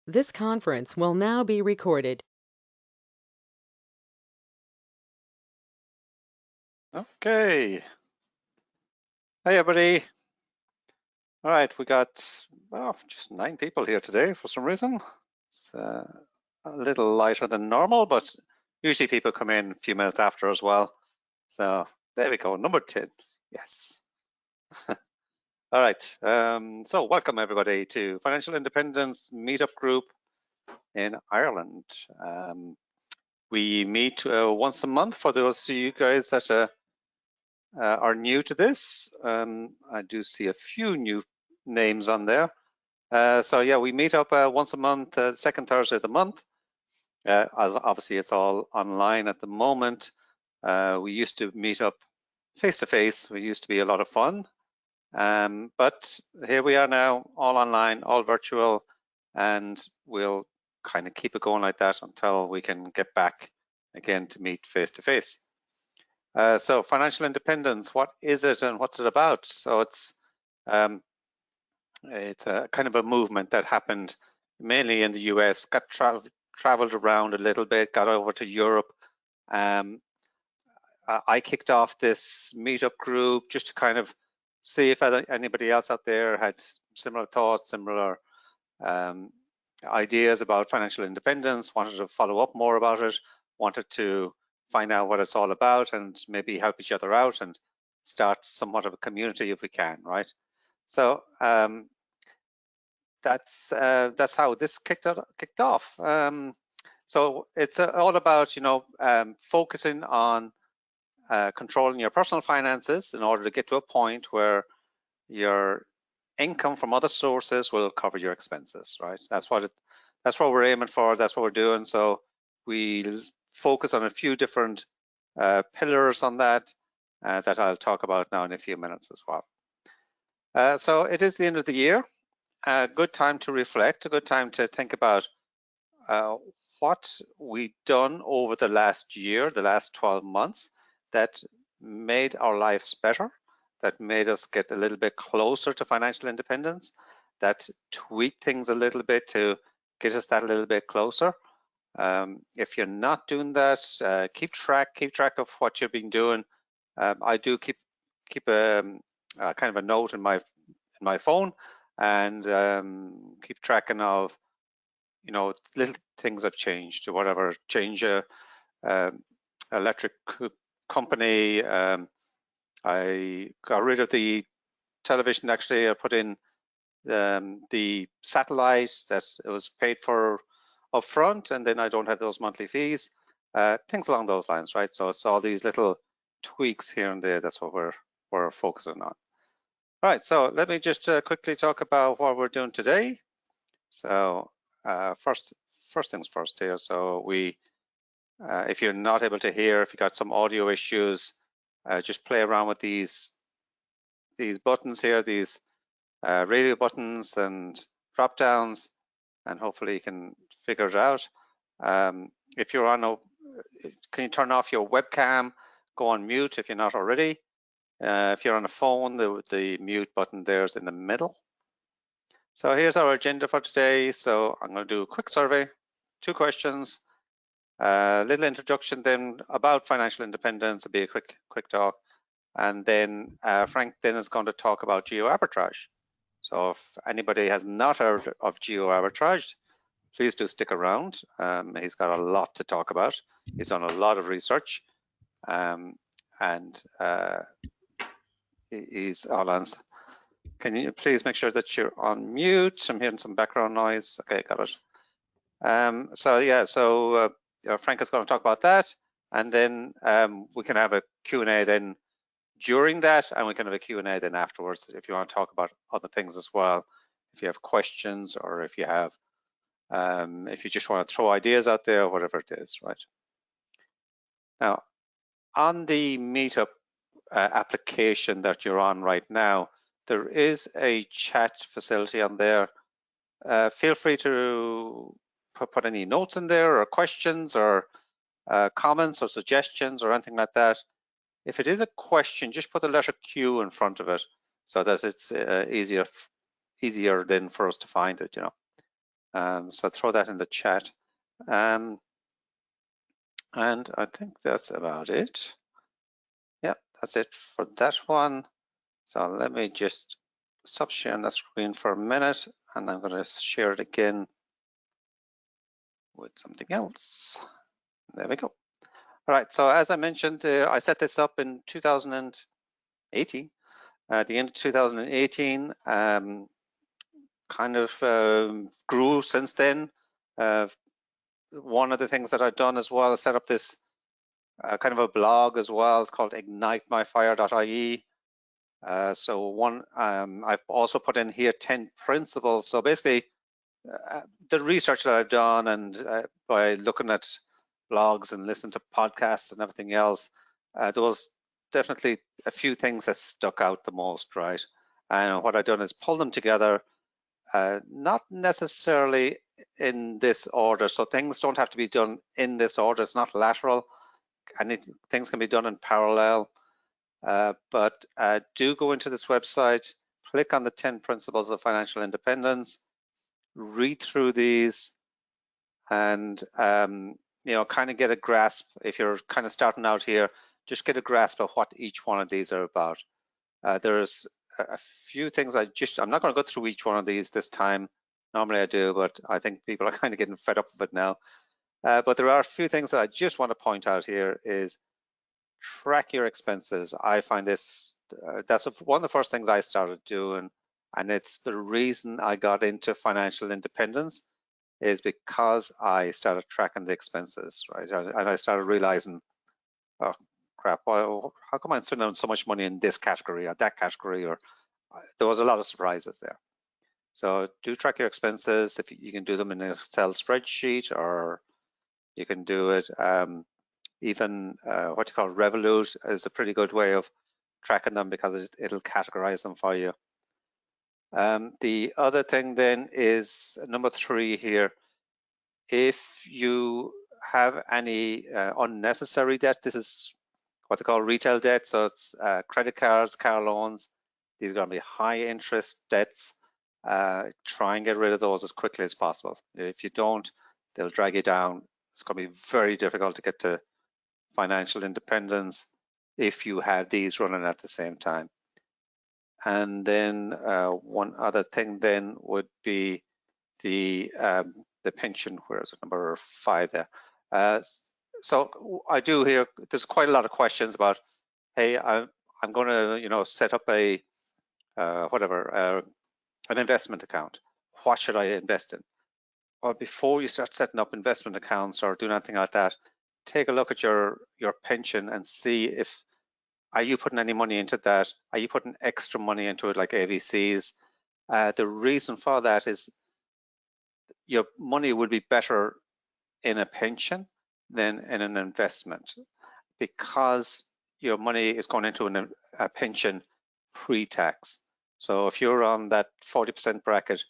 This conference will now be recorded. Okay. Hey, everybody. All right, we got just 9 people here today for some reason. It's a little lighter than normal, but usually people come in a few minutes after as well. So there we go, number 10. Yes. All right. So welcome everybody to Financial Independence Meetup Group in Ireland. We meet once a month for those of you guys that are new to this. I do see a few new names on there. So yeah, we meet up once a month, second Thursday of the month. As obviously it's all online at the moment. We used to meet up face to face. We used to be a lot of fun. But here we are now, all online, all virtual, and we'll kind of keep it going like that until we can get back again to meet face to face. So financial independence, what is it and what's it about? So it's a kind of a movement that happened mainly in the US, got traveled around a little bit, got over to Europe. I kicked off this meetup group just to kind of see if anybody else out there had similar thoughts, similar ideas about financial independence, wanted to follow up more about it, wanted to find out what it's all about and maybe help each other out and start somewhat of a community if we can, right? So that's how this kicked off. So it's all about focusing on controlling your personal finances in order to get to a point where your income from other sources will cover your expenses, right? That's what we're aiming for. That's what we're doing. So we focus on a few different pillars on that that I'll talk about now in a few minutes as well. So it is the end of the year. A good time to reflect, a good time to think about what we've done over the last year, the last 12 months, that made our lives better, that made us get a little bit closer to financial independence, that tweaked things a little bit to get us that a little bit closer. If you're not doing that, keep track of what you've been doing. I do keep kind of a note in my phone and keep tracking of little things have changed or whatever. Change electric company. I got rid of the television. Actually, I put in the satellite that it was paid for upfront, and then I don't have those monthly fees. Things along those lines, right? So it's all these little tweaks here and there. That's what we're focusing on. All right, so let me just quickly talk about what we're doing today. So first things first here. So we, if you're not able to hear, if you got some audio issues, just play around with these buttons here, these radio buttons and drop downs, and hopefully you can figure it out. If you're on can you turn off your webcam, go on mute if you're not already. If you're on a phone, the mute button there is in the middle. So here's our agenda for today. So I'm going to do a quick survey, 2 questions, a little introduction then about financial independence. It'll be a quick talk, and then Frank then is going to talk about geo arbitrage. So if anybody has not heard of geo arbitrage, please do stick around. He's got a lot to talk about. He's done a lot of research, and he's all on. Can you please make sure that you're on mute? I'm hearing some background noise. Okay, got it. So yeah, so Frank is going to talk about that, and then we can have a Q&A then during that, and we can have a Q&A then afterwards if you want to talk about other things as well. If you have questions, or if you have, if you just want to throw ideas out there, whatever it is, right? Now, on the Meetup application that you're on right now, there is a chat facility on there. Feel free to put any notes in there, or questions, or comments, or suggestions, or anything like that. If it is a question, just put the letter Q in front of it so that it's easier then for us to find it, So throw that in the chat. And I think that's about it. Yeah, that's it for that one. So let me just stop sharing the screen for a minute, and I'm going to share it again with something else. There we go. All right, so as I mentioned, I set this up in 2018. At the end of 2018, kind of grew since then. One of the things that I've done as well is set up this kind of a blog as well. It's called ignite.my.f.i.r.e. So one, I've also put in here 10 principles. So basically, the research that I've done and by looking at blogs and listening to podcasts and everything else, there was definitely a few things that stuck out the most, right? And what I've done is pull them together, not necessarily in this order. So things don't have to be done in this order. It's not lateral. Things can be done in parallel. But do go into this website, click on the 10 principles of financial independence, read through these, and kind of get a grasp. If you're kind of starting out here, just get a grasp of what each one of these are about. There's a few things I'm not going to go through each one of these this time. Normally I do, but I think people are kind of getting fed up with it now. But there are a few things that I just want to point out here is track your expenses. I find this, that's one of the first things I started doing, and it's the reason I got into financial independence is because I started tracking the expenses, right? And I started realizing, oh crap, how come I'm spending so much money in this category or that category? Or there was a lot of surprises there. So do track your expenses. If you can do them in an Excel spreadsheet, or you can do it even what you call Revolut is a pretty good way of tracking them because it'll categorize them for you. The other thing then is number 3 here. If you have any unnecessary debt, this is what they call retail debt. So it's credit cards, car loans. These are going to be high interest debts. Try and get rid of those as quickly as possible. If you don't, they'll drag you down. It's going to be very difficult to get to financial independence if you have these running at the same time. And then one other thing then would be the pension, where is it, number 5 there. So I do hear there's quite a lot of questions about, hey, I'm going to set up a an investment account. What should I invest in? Well, before you start setting up investment accounts or doing anything like that, take a look at your pension and see if are you putting any money into that? Are you putting extra money into it like AVCs? The reason for that is your money would be better in a pension than in an investment because your money is going into a pension pre-tax. So if you're on that 40% bracket,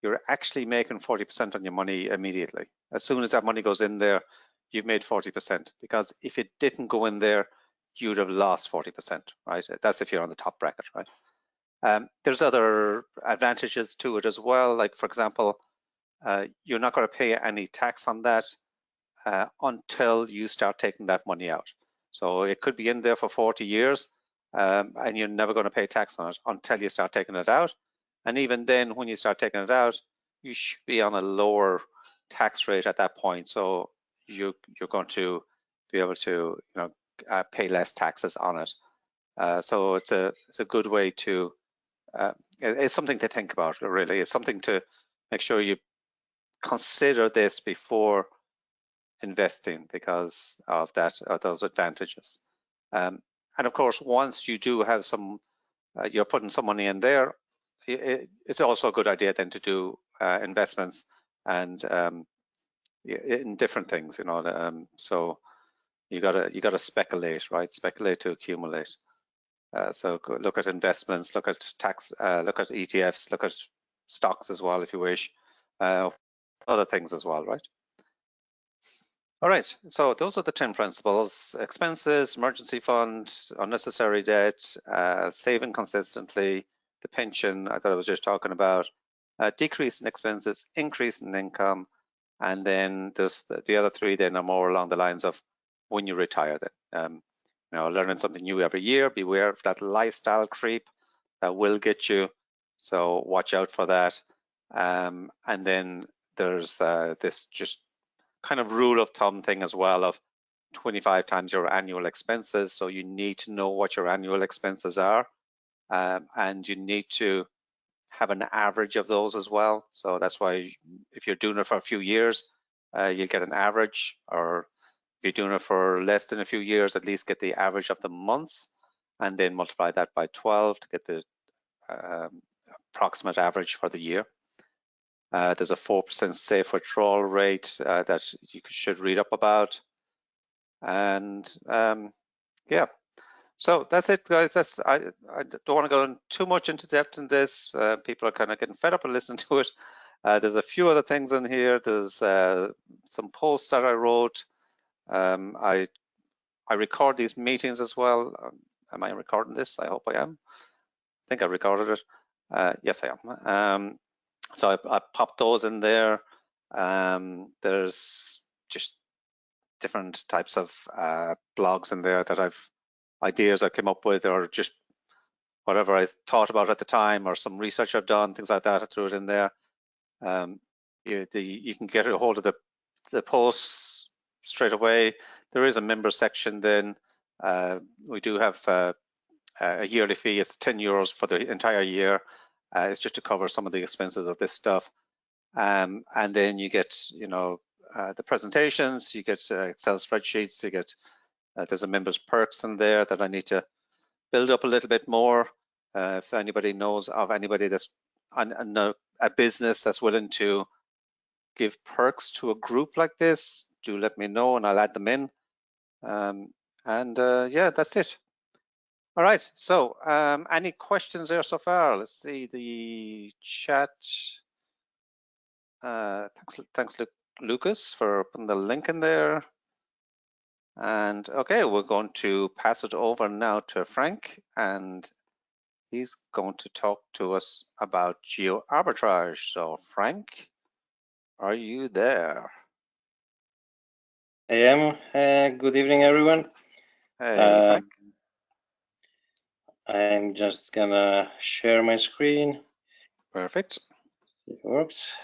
you're actually making 40% on your money immediately. As soon as that money goes in there, you've made 40%, because if it didn't go in there, you'd have lost 40%, right? That's if you're on the top bracket, right? There's other advantages to it as well. Like, for example, you're not going to pay any tax on that until you start taking that money out. So it could be in there for 40 years and you're never going to pay tax on it until you start taking it out. And even then, when you start taking it out, you should be on a lower tax rate at that point. So you're going to be able to pay less taxes on it. So it's a good way to, it's something to think about, really. It's something to make sure you consider this before investing because of those advantages. And of course, once you do have some, you're putting some money in there, it's also a good idea then to do investments and in different things, so you gotta speculate, right? Speculate to accumulate. So look at investments, look at tax, look at ETFs, look at stocks as well if you wish, other things as well, right? All right, so those are the 10 principles: expenses, emergency fund, unnecessary debt, saving consistently, the pension I thought I was just talking about, decrease in expenses, increase in income, and then there's the other three then are more along the lines of when you retire then. Learning something new every year, beware of that lifestyle creep that will get you, so watch out for that. And then there's this just kind of rule of thumb thing as well of 25 times your annual expenses. So you need to know what your annual expenses are, and you need to have an average of those as well. So that's why if you're doing it for a few years, you'll get an average, or if you're doing it for less than a few years, at least get the average of the months, and then multiply that by 12 to get the approximate average for the year. There's a 4% safe withdrawal rate that you should read up about. And yeah, so that's it, guys. I don't want to go too much into depth in this. People are kind of getting fed up and listening to it. There's a few other things in here. There's some posts that I wrote. I record these meetings as well. Am I recording this? I hope I am. I think I recorded it. Yes, I am. So I popped those in there. There's just different types of blogs in there that ideas I came up with, or just whatever I thought about at the time, or some research I've done, things like that. I threw it in there. You can get a hold of the posts straight away. There is a member section then. We do have a yearly fee. It's €10 for the entire year. It's just to cover some of the expenses of this stuff. And then you get, the presentations, you get Excel spreadsheets, you get, there's a members perks in there that I need to build up a little bit more. If anybody knows of anybody that's a business that's willing to give perks to a group like this, do let me know and I'll add them in. Yeah, that's it. All right, so any questions there so far? Let's see the chat. Thanks, Lucas, for putting the link in there. And okay, we're going to pass it over now to Frank, and he's going to talk to us about geo arbitrage. So Frank, are you there? I am. Good evening, everyone. Hey, Frank. I'm just gonna share my screen. Perfect. It works.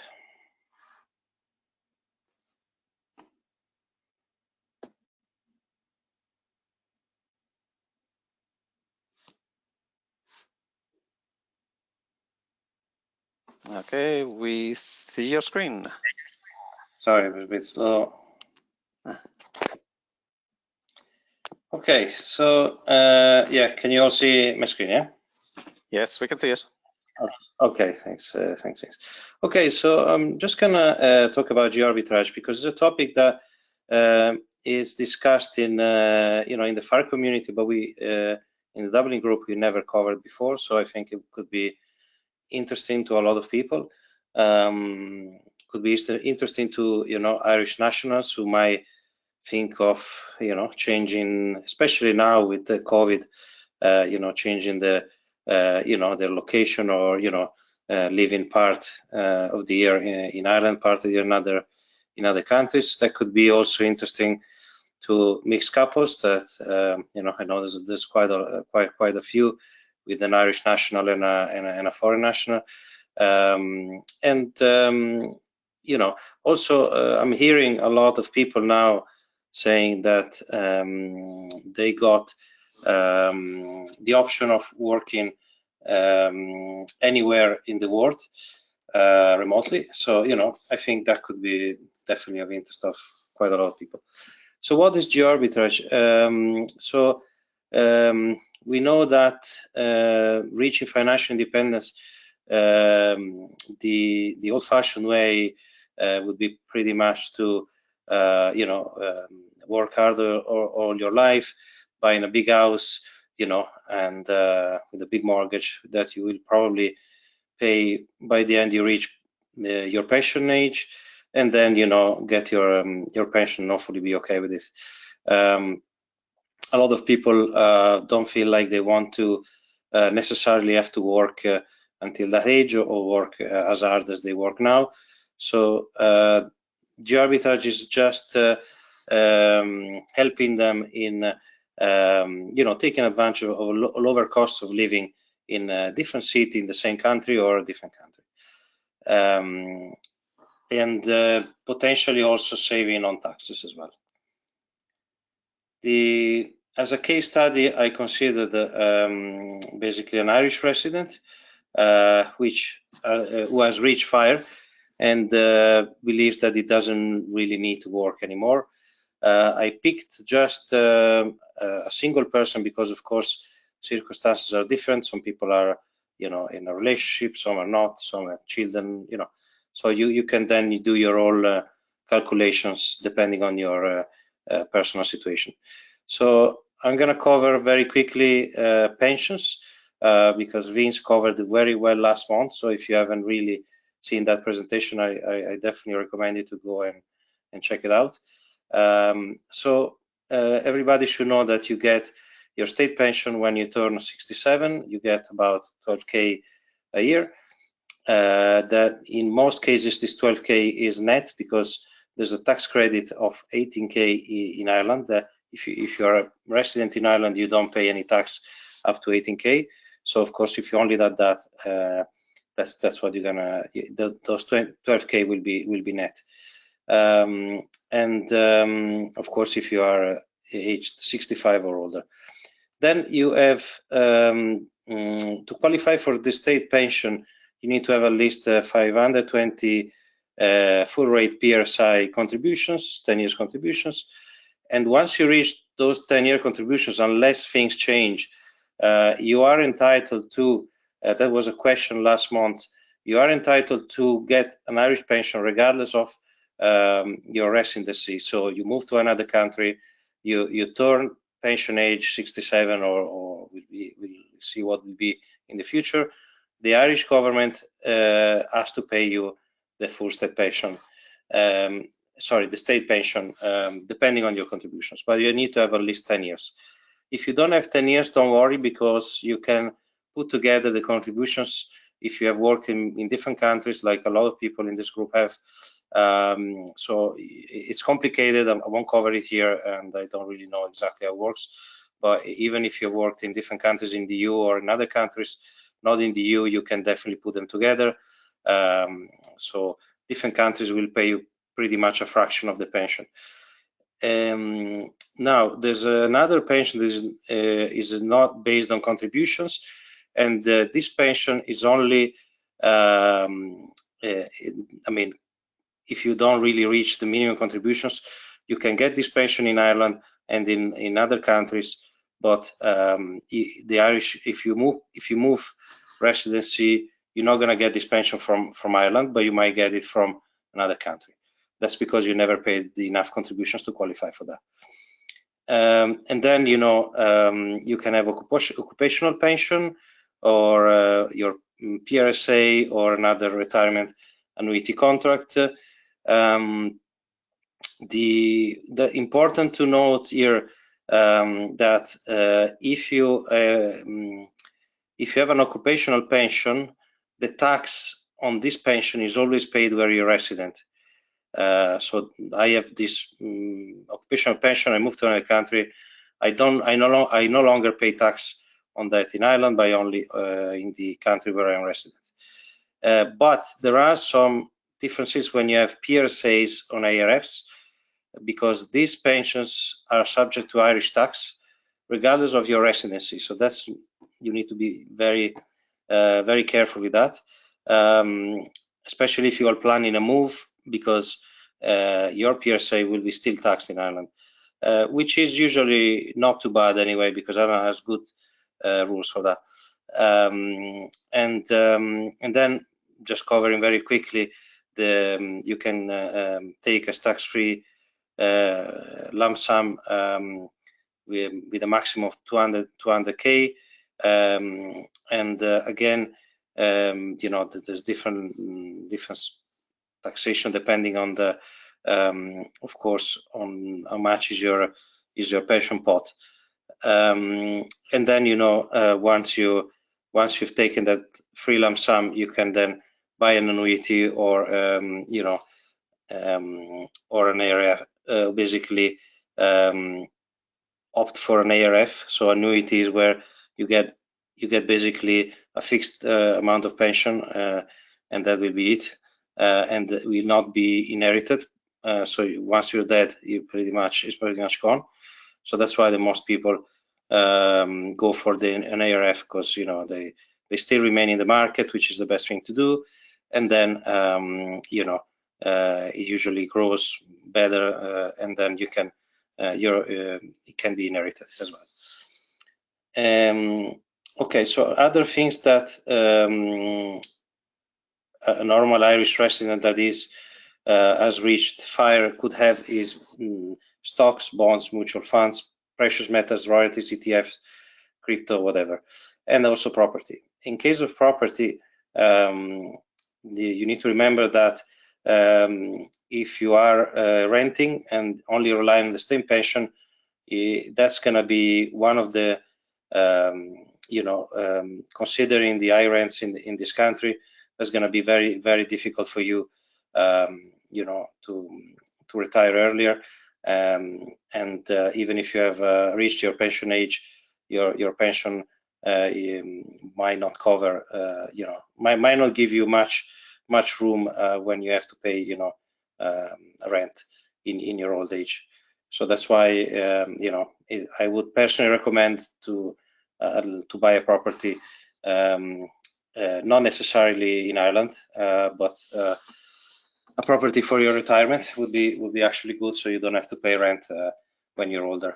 Okay, we see your screen. Sorry, it was a bit slow. Okay, so yeah, can you all see my screen? Yeah. Yes, we can see it. Okay, thanks. Okay, so I'm just gonna talk about geo-arbitrage because it's a topic that is discussed in in the f.i.r.e community, but we in the Dublin group we never covered before. So I think it could be interesting to a lot of people. Could be interesting to Irish nationals who might think of changing, especially now with the COVID, changing the their location, or living part of the year in Ireland, part of the year in other countries. That could be also interesting to mixed couples that I know there's quite a few with an Irish national and a foreign national. Also I'm hearing a lot of people now saying that they got the option of working anywhere in the world remotely. So I think that could be definitely of interest of quite a lot of people. So what is geo-arbitrage? We know that reaching financial independence, the old-fashioned way would be pretty much to work harder all your life, buying a big house, and with a big mortgage that you will probably pay by the end you reach your pension age, and then get your pension and hopefully be okay with this. A lot of people don't feel like they want to necessarily have to work until that age or work as hard as they work now. So geo-arbitrage is just helping them in taking advantage of lower costs of living in a different city in the same country or a different country, and potentially also saving on taxes as well. As a case study, I considered basically an Irish resident who has reached f.i.r.e. and believes that it doesn't really need to work anymore. I picked just a single person because, of course, circumstances are different. Some people are, in a relationship, some are not, some have children, So you can then do your own calculations depending on your personal situation. So I'm going to cover very quickly pensions because Vince covered it very well last month. So if you haven't really seen that presentation, I definitely recommend you to go and check it out. So everybody should know that you get your state pension when you turn 67. You get about 12K a year. That in most cases, this 12K is net because there's a tax credit of 18K in Ireland. That if you're a resident in Ireland, you don't pay any tax up to 18K. So of course, if you only did that, that's what you're gonna. Those 12K will be net. Of course, if you are aged 65 or older, then you have to qualify for the state pension. You need to have at least 520 full rate PRSI contributions, 10 years contributions. And once you reach those 10-year contributions, unless things change, you are entitled to, that was a question last month, you are entitled to get an Irish pension regardless of your residency. So you move to another country, you turn pension age 67 or we'll see what will be in the future. The Irish government has to pay you the full state pension, the state pension, depending on your contributions, but you need to have at least 10 years. If you don't have 10 years, don't worry, because you can put together the contributions if you have worked in different countries, like a lot of people in this group have. So it's complicated. I won't cover it here, and I don't really know exactly how it works. But even if you've worked in different countries in the EU or in other countries not in the EU, you can definitely put them together. So different countries will pay you pretty much a fraction of the pension. Now, there's another pension that is not based on contributions, and this pension is only, I mean, if you don't really reach the minimum contributions, you can get this pension in Ireland and in other countries. But the Irish, if you move residency, you're not going to get this pension from Ireland, but you might get it from another country. That's because you never paid enough contributions to qualify for that. And then you can have occupational pension or your PRSA or another retirement annuity contract. The important to note here that if you have an occupational pension, the tax on this pension is always paid where you're resident. So I have this occupational pension. I moved to another country. I no longer pay tax on that in Ireland, but only in the country where I'm resident. But there are some differences when you have PRSAs on ARFs, because these pensions are subject to Irish tax, regardless of your residency. So that's, you need to be very, very careful with that, especially if you are planning a move, because your PRSA will be still taxed in Ireland, which is usually not too bad anyway, because Ireland has good rules for that. And then just covering very quickly, you can take a tax-free lump sum with a maximum of 200K, and again, there's different taxation depending on the, of course, on how much is your pension pot. And then once you once you've taken that free lump sum, you can then buy an annuity or or an ARF, basically opt for an ARF. So annuity is where you get basically a fixed amount of pension, and that will be it, and will not be inherited. So once you're dead, it's pretty much gone. So that's why the most people go for an ARF, because they still remain in the market, which is the best thing to do, and then it usually grows better, and then you can it can be inherited as well. Okay, so other things that a normal Irish resident that is has reached f.i.r.e. could have is stocks, bonds, mutual funds, precious metals, royalties, ETFs, crypto, whatever, and also property. In case of property, you need to remember that if you are renting and only relying on the state pension, that's going to be one of the considering the high rents in this country, that's going to be very, very difficult for you to retire earlier, and even if you have reached your pension age, your pension might not cover, might not give you much room when you have to pay rent in your old age. So that's why I would personally recommend to buy a property, not necessarily in Ireland, but a property for your retirement would be actually good, so you don't have to pay rent when you're older.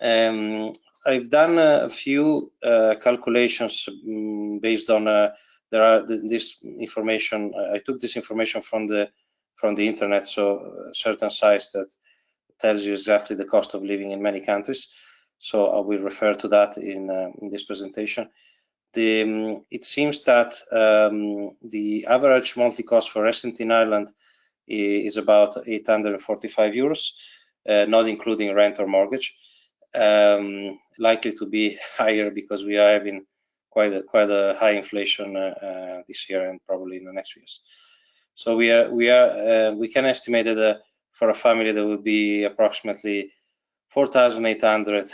I've done a few calculations based on this information. I took this information from the internet, so certain sites that tells you exactly the cost of living in many countries. So I will refer to that in this presentation. It seems that the average monthly cost for resident in Ireland is about 845 euros, not including rent or mortgage. Likely to be higher because we are having quite a high inflation this year and probably in the next years. So we can estimate that for a family that would be approximately 4,800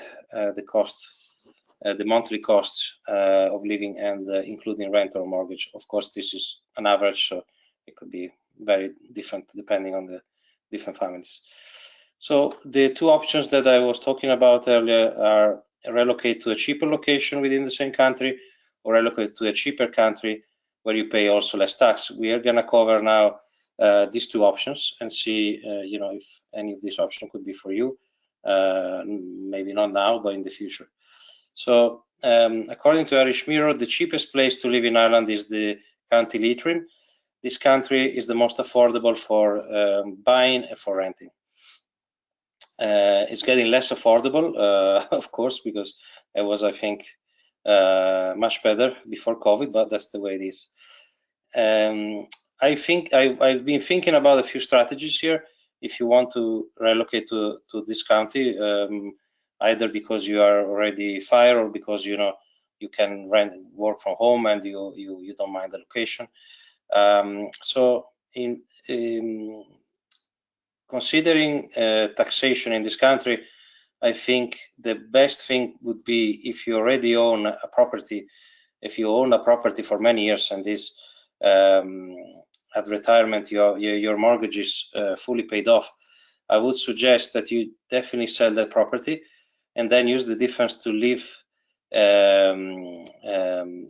the monthly costs of living, and including rent or mortgage. Of course, this is an average, so it could be very different depending on the different families. So the two options that I was talking about earlier are relocate to a cheaper location within the same country, or relocate to a cheaper country where you pay also less tax. We are going to cover now these two options and see if any of these options could be for you. Maybe not now, but in the future. So according to Irish Mirror, the cheapest place to live in Ireland is the County Leitrim. This country is the most affordable for buying and for renting. It's getting less affordable, of course, because it was, I think, much better before COVID, but that's the way it is. I think I've been thinking about a few strategies here. If you want to relocate to this county, either because you are already f.i.r.e. or because you can work from home and you don't mind the location. So in considering taxation in this country, I think the best thing would be if you already own a property. If you own a property for many years and is at retirement, your mortgage is fully paid off, I would suggest that you definitely sell that property and then use the difference to live in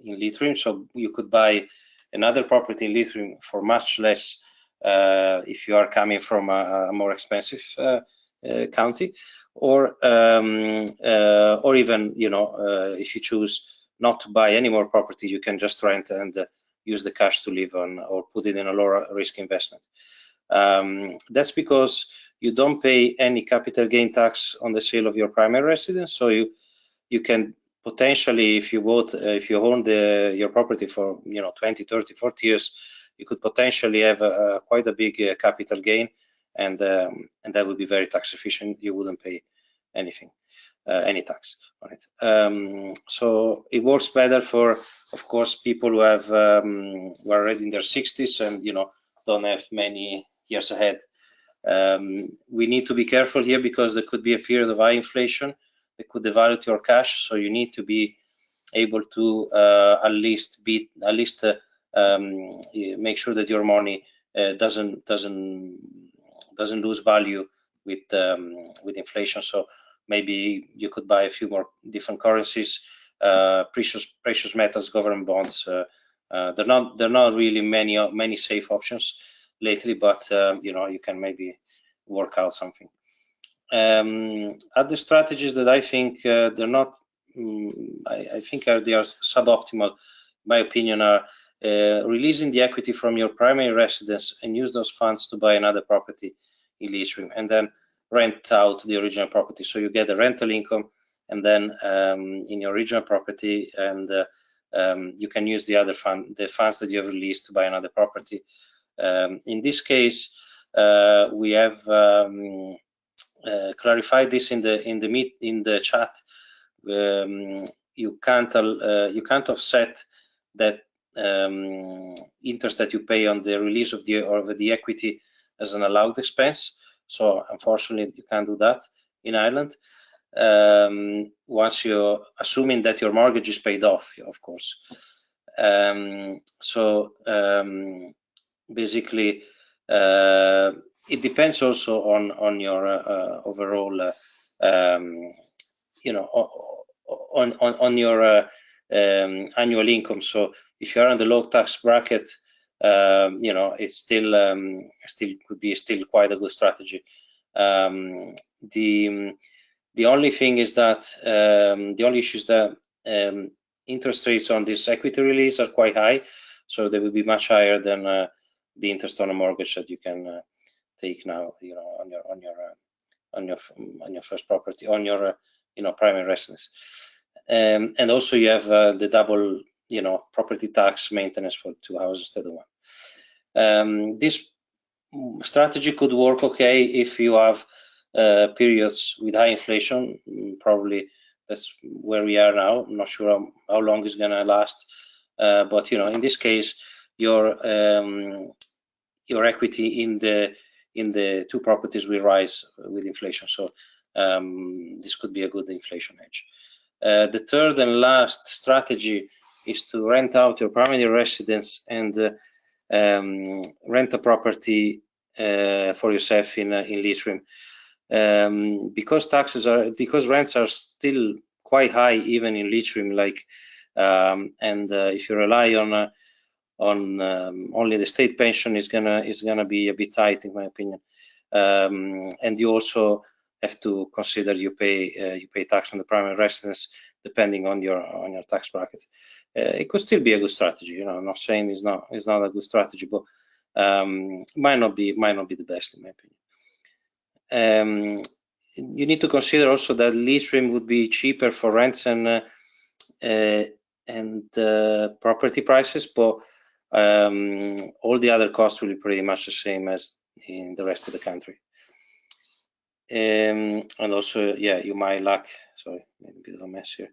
Leitrim. So you could buy another property in Leitrim for much less if you are coming from a more expensive county, or even if you choose not to buy any more property, you can just rent and use the cash to live on, or put it in a lower risk investment. That's because you don't pay any capital gain tax on the sale of your primary residence. So you can potentially, if you own your property for 20, 30, 40 years, you could potentially have quite a big capital gain, and that would be very tax efficient. You wouldn't pay anything, any tax on it. So it works better for of course, people who have who are already in their 60s and don't have many years ahead. We need to be careful here because there could be a period of high inflation that could devalue your cash. So you need to be able to at least make sure that your money doesn't lose value with inflation. So maybe you could buy a few more different currencies, precious metals, government bonds. They're not really many safe options lately, but you can maybe work out something. Other strategies that I think they're not, I think they are suboptimal, in my opinion, are releasing the equity from your primary residence and use those funds to buy another property in Leitrim and then rent out the original property. So you get the rental income and then in your original property, and you can use the funds that you have released to buy another property. In this case, we have clarified this in the chat. You can't offset that interest that you pay on the release of the equity as an allowed expense. So unfortunately, you can't do that in Ireland. Once you're assuming that your mortgage is paid off, of course. Basically, it depends also on your overall, on your annual income. So if you are on the low tax bracket, it's still could be quite a good strategy. The only thing is that the only issue is that interest rates on this equity release are quite high, so they will be much higher than the interest on a mortgage that you can take now, on your first property, on your primary residence. And also you have the double property tax maintenance for 2 houses instead of one. This strategy could work okay if you have periods with high inflation. Probably that's where we are now. I'm not sure how long it's gonna last, but in this case, your equity in the two properties will rise with inflation. So this could be a good inflation hedge. The third and last strategy is to rent out your primary residence and rent a property for yourself in Leitrim. Because rents are still quite high even in Leitrim, and if you rely on only the state pension, is gonna be a bit tight, in my opinion. And you also have to consider you pay tax on the primary residence depending on your tax bracket. It could still be a good strategy. I'm not saying it's not a good strategy, but might not be the best, in my opinion. You need to consider also that Leitrim would be cheaper for rents and property prices, but all the other costs will be pretty much the same as in the rest of the country. And also, yeah, you might lack, sorry, maybe a bit of a mess here.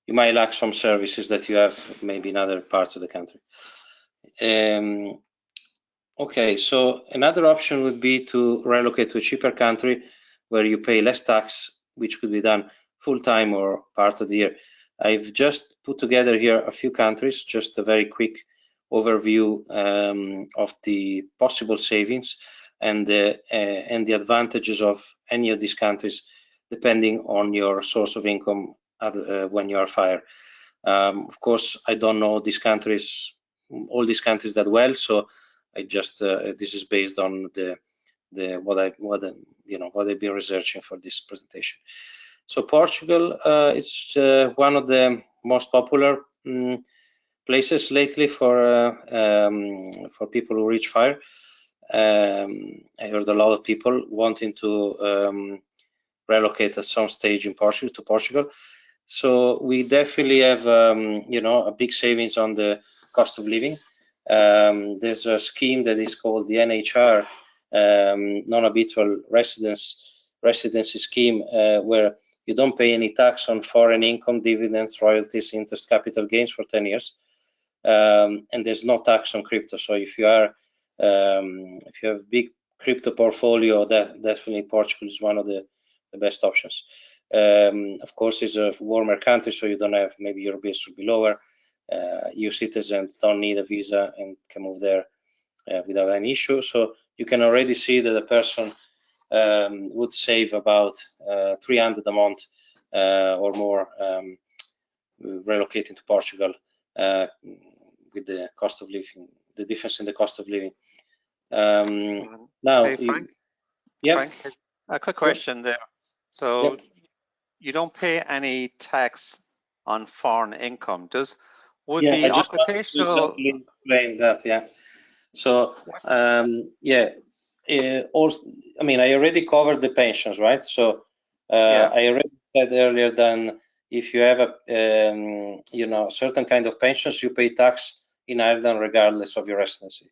You might lack some services that you have maybe in other parts of the country. Okay, so another option would be to relocate to a cheaper country where you pay less tax, which could be done full-time or part of the year. I've just put together here a few countries, just a very quick overview of the possible savings and the advantages of any of these countries, depending on your source of income when you are f.i.r.e. Of course, I don't know all these countries that well, so I just this is based on what I've been researching for this presentation. So Portugal is one of the most popular places lately for people who reach f.i.r.e. I heard a lot of people wanting to relocate at some stage to Portugal. So we definitely have a big savings on the cost of living. There's a scheme that is called the NHR, non-habitual residency scheme, where you don't pay any tax on foreign income, dividends, royalties, interest, capital gains for 10 years. And there's no tax on crypto. So if you have big crypto portfolio, that definitely Portugal is one of the best options. Of course, it's a warmer country, so you don't have, maybe your bills will be lower. EU citizens don't need a visa and can move there without any issue. So you can already see that the person would save about 300 a month or more relocating to Portugal with the cost of living, the difference in the cost of living. Now, hey, Frank, yeah. Frank, a quick question there. So you don't pay any tax on foreign income. Would yeah, the I just occupational wanted to explain that. Yeah. So also, I mean, I already covered the pensions, right? So I already said earlier that if you have a certain kind of pensions, you pay tax in Ireland regardless of your residency.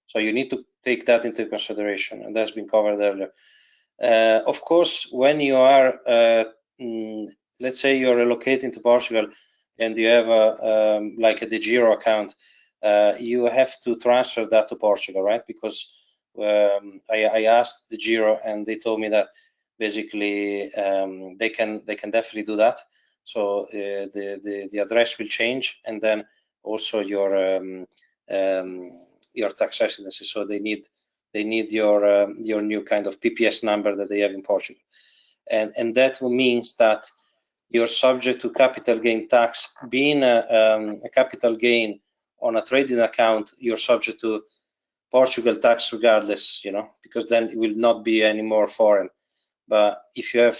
So you need to take that into consideration, and that's been covered earlier. Of course, when you are, let's say you're relocating to Portugal and you have like a DeGiro account, you have to transfer that to Portugal, right? Because I asked DeGiro and they told me that basically they can definitely do that. So the address will change, and then also your tax residency. So they need your new kind of PPS number that they have in Portugal, and that means that you're subject to capital gain tax. Being a capital gain on a trading account, you're subject to Portugal tax regardless, because then it will not be any more foreign. But if you have,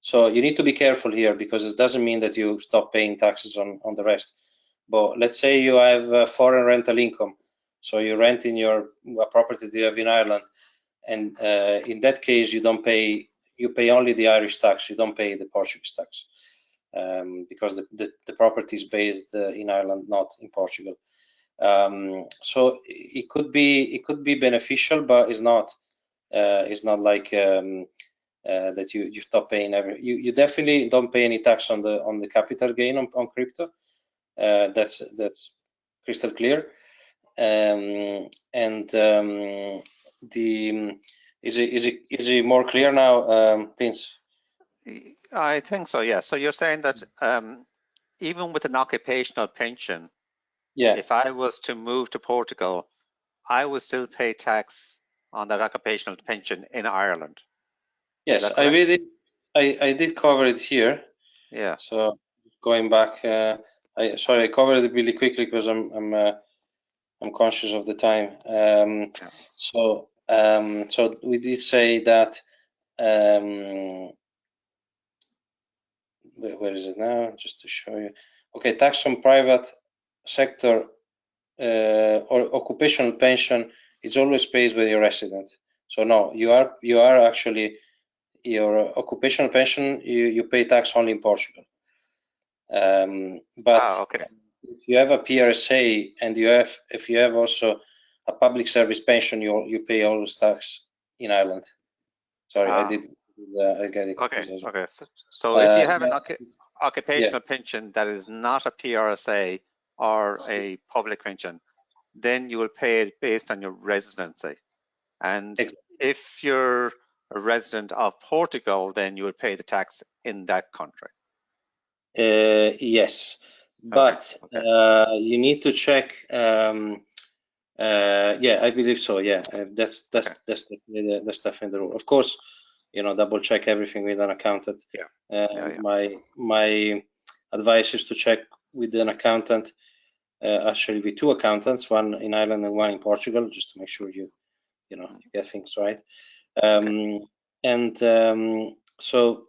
so you need to be careful here, because it doesn't mean that you stop paying taxes on the rest. But let's say you have foreign rental income, so you rent in your property that you have in Ireland, and in that case you don't pay. You pay only the Irish tax. You don't pay the Portuguese tax, because the property is based in Ireland, not in Portugal. So it could be beneficial, but it's not like that you stop paying you definitely don't pay any tax on the capital gain on crypto. That's crystal clear. Is it more clear now, Vince? I think so, yeah. So you're saying that even with an occupational pension, if I was to move to Portugal, I would still pay tax on that occupational pension in Ireland. Yes, I did cover it here. Yeah. So going back, I covered it really quickly because I'm conscious of the time. So we did say that. Where is it now? Just to show you. Okay, tax on private sector or occupational pension is always paid when you're resident. So no, you are actually, your occupational pension, you pay tax only in Portugal. But if you have a PRSA and if you have also a public service pension, you pay always tax in Ireland. Sorry, I get it confused. Okay. So if you have an occupational pension that is not a PRSA or a public pension, then you will pay it based on your residency. And if you're a resident of Portugal, then you would pay the tax in that country. Yes, but you need to check. Yeah, I believe so. Yeah, that's definitely the rule. Of course, double check everything with an accountant. My advice is to check with an accountant, actually with two accountants, one in Ireland and one in Portugal, just to make sure you get things right. So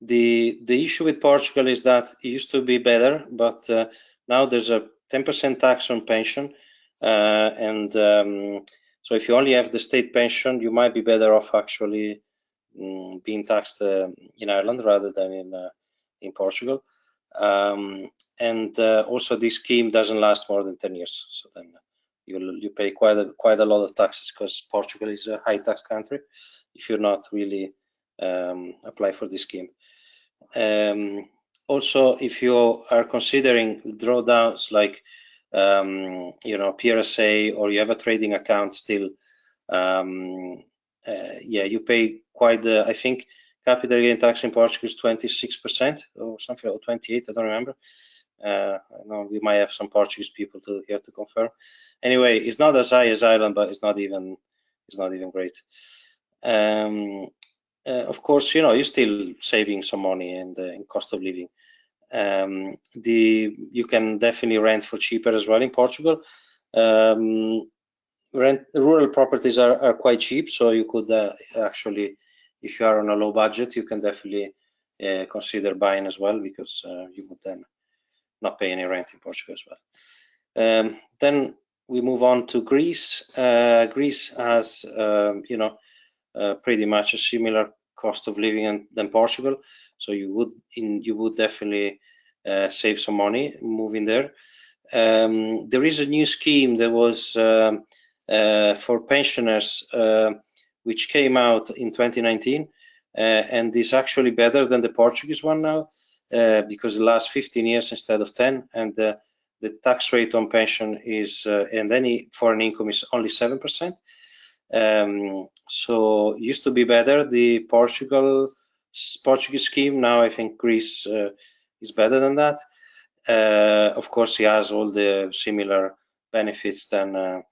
the issue with Portugal is that it used to be better, but now there's a 10% tax on pension, so if you only have the state pension, you might be better off actually being taxed in Ireland rather than in Portugal. Also, this scheme doesn't last more than 10 years, so then you pay quite a lot of taxes, because Portugal is a high tax country if you're not really apply for this scheme. Also, if you are considering drawdowns like PRSA, or you have a trading account still, yeah, you pay quite the, I think capital gain tax in Portugal is 26% or something, or 28, I don't remember. I know we might have some Portuguese people here to confirm. Anyway, it's not as high as Ireland, but it's not even great. Of course, you're still saving some money in cost of living. You can definitely rent for cheaper as well in Portugal. Rural properties are quite cheap, so you could actually, if you are on a low budget, you can definitely consider buying as well, because you would then not pay any rent in Portugal as well. Then we move on to Greece. Greece has pretty much a similar cost of living than Portugal, so you would definitely save some money moving there. There is a new scheme that was for pensioners, which came out in 2019, and is actually better than the Portuguese one now, because the last 15 years instead of 10, and the tax rate on pension is and any foreign income is only 7%. So used to be better, the Portuguese scheme. Now I think Greece is better than that. Of course, he has all the similar benefits than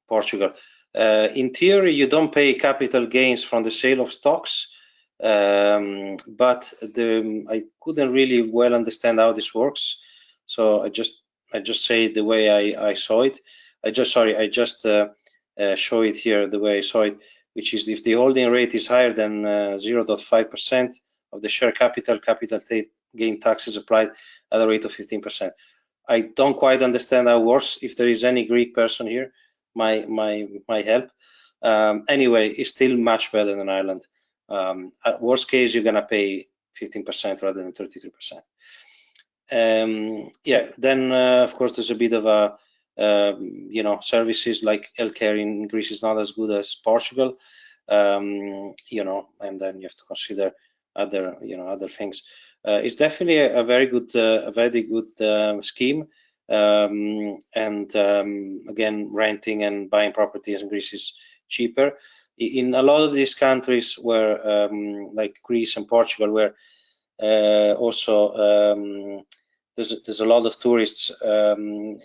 Portugal. In theory, you don't pay capital gains from the sale of stocks, but I couldn't really well understand how this works, so I just say the way I saw it. I just show it here the way I saw it, which is if the holding rate is higher than 0.5% of the share capital gain tax is applied at a rate of 15%. I don't quite understand how it works. If there is any Greek person here, my help. Anyway, it's still much better than Ireland. At worst case, you're gonna pay 15% rather than 33%. Yeah, then of course there's a bit of a services like healthcare in Greece is not as good as Portugal, and then you have to consider other things. It's definitely a very good scheme, and again, renting and buying properties in Greece is cheaper. In a lot of these countries where like Greece and Portugal, where also there's a lot of tourists,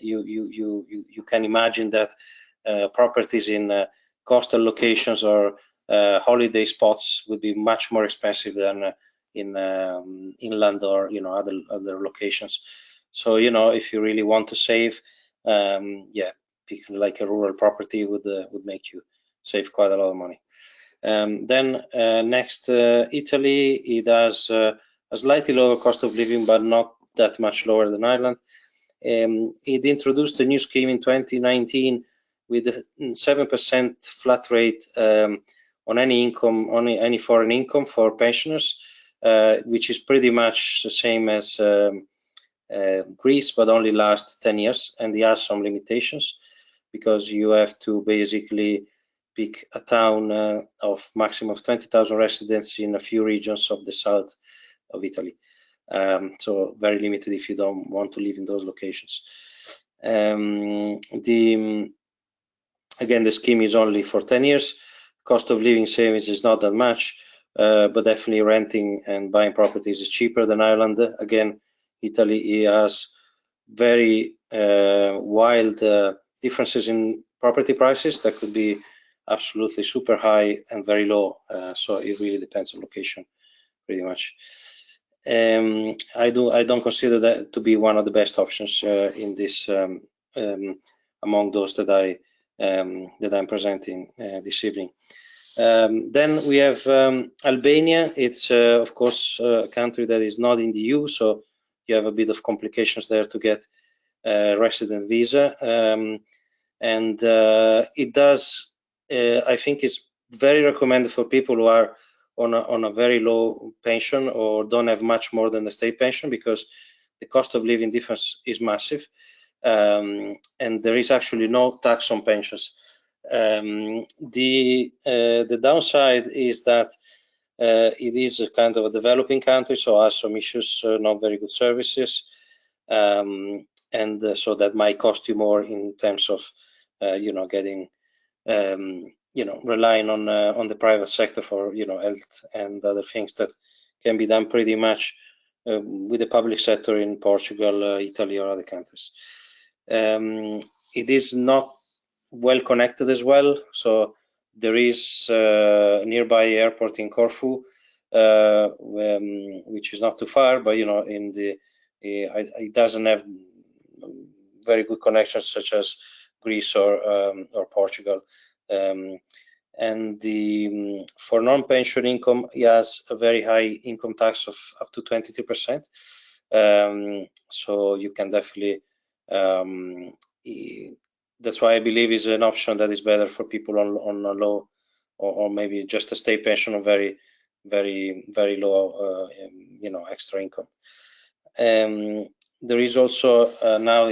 you can imagine that properties in coastal locations or holiday spots would be much more expensive than in inland or other locations. So if you really want to save, yeah, picking like a rural property would make you save quite a lot of money. Then next, Italy. It has a slightly lower cost of living, but not that much lower than Ireland. It introduced a new scheme in 2019 with a 7% flat rate on any income, on any foreign income for pensioners, which is pretty much the same as Greece, but only lasts 10 years, and it has some limitations because you have to basically pick a town of maximum of 20,000 residents in a few regions of the south of Italy. So very limited if you don't want to live in those locations. Again, the scheme is only for 10 years. Cost of living savings is not that much, but definitely renting and buying properties is cheaper than Ireland. Again, Italy has very wild differences in property prices that could be absolutely super high and very low. So it really depends on location, pretty much. I don't consider that to be one of the best options in this among those that I'm presenting this evening. Then we have Albania. It's of course a country that is not in the EU, so you have a bit of complications there to get a resident visa, and it does. I think it's very recommended for people who are on a very low pension or don't have much more than the state pension, because the cost of living difference is massive, and there is actually no tax on pensions. The downside is that it is a kind of a developing country, so has some issues, not very good services, and so that might cost you more in terms of getting relying on the private sector for health and other things that can be done pretty much with the public sector in Portugal, Italy, or other countries. It is not well connected as well, so there is a nearby airport in Corfu, which is not too far, but it doesn't have very good connections such as Greece or Portugal. And for non-pension income, it has a very high income tax of up to 22%. So you can definitely, that's why I believe is an option that is better for people on a low or maybe just a state pension of very, very, very low, extra income. There is also now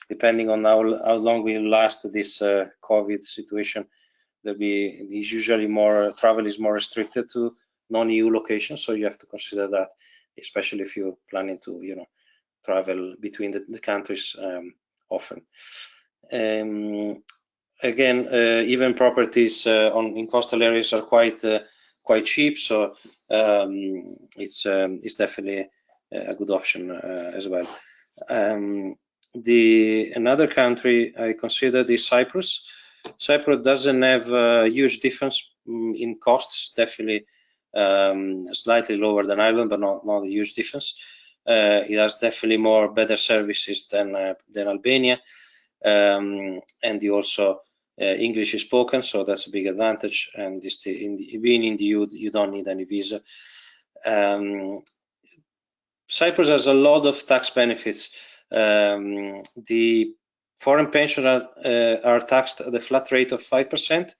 depending on how long will last this COVID situation, is usually more travel is more restricted to non-EU locations, so you have to consider that, especially if you're planning to travel between the countries often. Again, even properties in coastal areas are quite cheap, so it's definitely a good option as well. Another country I considered is Cyprus. Cyprus doesn't have a huge difference in costs, definitely slightly lower than Ireland, but not a huge difference. It has definitely better services than Albania, and also English is spoken, so that's a big advantage. And being in the EU, you don't need any visa. Cyprus has a lot of tax benefits. The foreign pensioners are taxed at a flat rate of 5%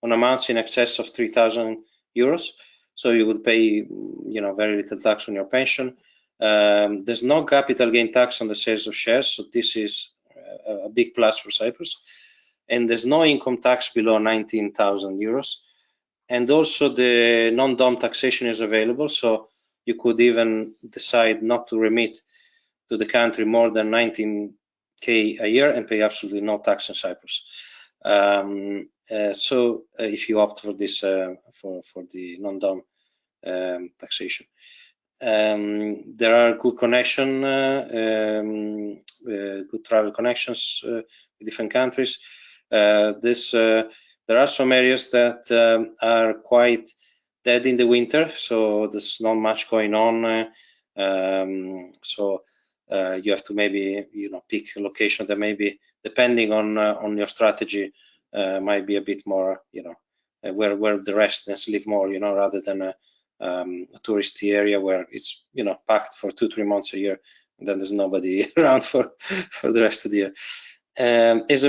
on amounts in excess of 3,000 euros. So you would pay, very little tax on your pension. There's no capital gain tax on the sales of shares, so this is a big plus for Cyprus. And there's no income tax below 19,000 euros. And also the non-dom taxation is available, so you could even decide not to remit to the country more than 19K a year and pay absolutely no tax in Cyprus. So if you opt for this, for the non-dom taxation. There are good good travel connections with different countries. There are some areas that are quite dead in the winter, so there's not much going on. So you have to maybe pick a location that maybe, depending on your strategy, might be a bit more where the residents live more, rather than a touristy area where it's packed for 2-3 months a year, and then there's nobody around for the rest of the year. Is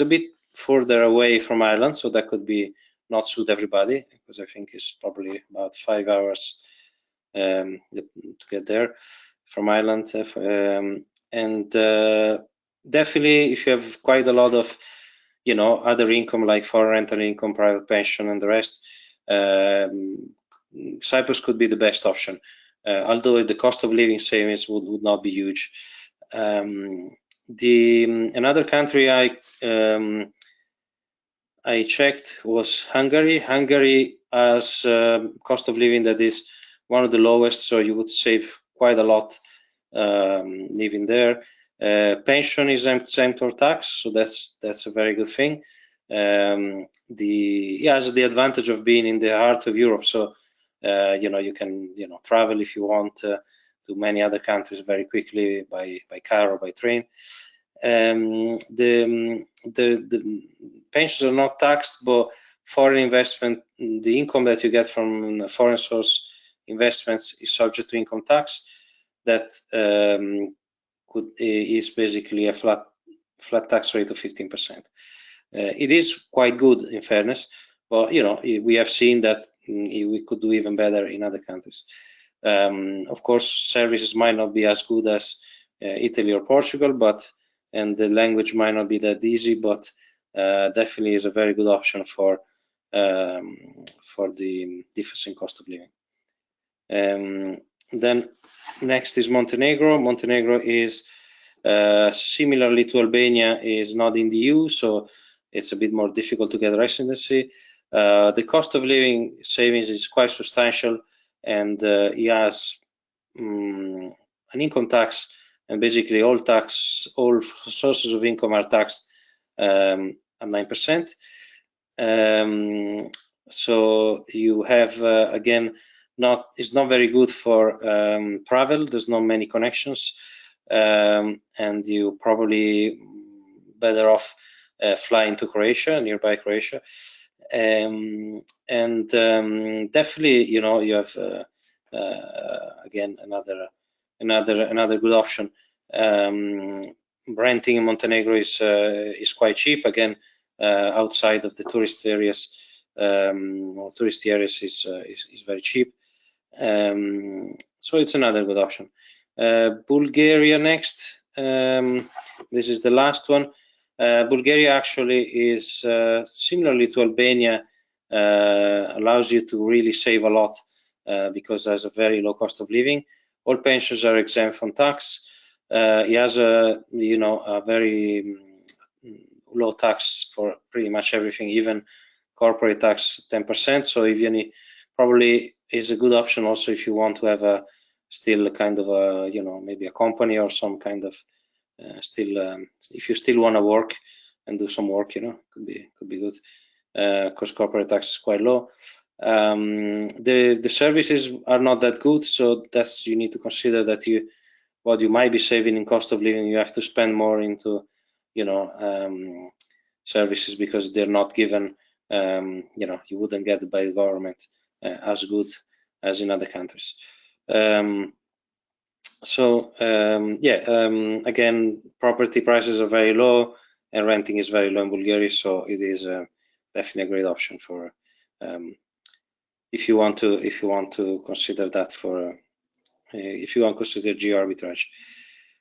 a bit further away from Ireland, so that could be not suit everybody, because I think it's probably about 5 hours to get there from Ireland. And definitely, if you have quite a lot of other income like foreign rental income, private pension, and the rest, Cyprus could be the best option, although the cost of living savings would not be huge. Another country I checked was Hungary. Hungary has cost of living that is one of the lowest, so you would save quite a lot living there. Pension is exempt or tax, so that's a very good thing. It has the advantage of being in the heart of Europe, so you can travel if you want to many other countries very quickly by car or by train. The pensions are not taxed, but foreign investment, the income that you get from foreign source investments is subject to income tax. That is basically a flat tax rate of 15%. It is quite good, in fairness, but we have seen that we could do even better in other countries. Of course, services might not be as good as Italy or Portugal, and the language might not be that easy, but definitely is a very good option for the difference in cost of living. Then next is Montenegro. Montenegro is similarly to Albania, is not in the EU, so it's a bit more difficult to get residency. The cost of living savings is quite substantial, and he has an income tax, and basically all sources of income are taxed at 9%. So you have again, it's not very good for travel. There's not many connections, and you probably better off flying to Croatia, nearby Croatia. And definitely, you know, you have again another good option. Renting in Montenegro is quite cheap. Again, outside of the tourist areas, or tourist areas is very cheap. So it's another good option. Bulgaria next. This is the last one. Bulgaria actually is similarly to Albania, allows you to really save a lot because there's a very low cost of living. All pensions are exempt from tax. It has a very low tax for pretty much everything, even corporate tax 10%. So even probably is a good option also if you want to have still a kind of a maybe a company or some kind of if you still want to work and do some work, could be good because corporate tax is quite low. The services are not that good, so that's you need to consider that what you might be saving in cost of living, you have to spend more into services because they're not given, you wouldn't get it by the government as good as in other countries. Again, property prices are very low and renting is very low in Bulgaria, so it is definitely a great option for if you want to consider that for if you want to consider geo arbitrage.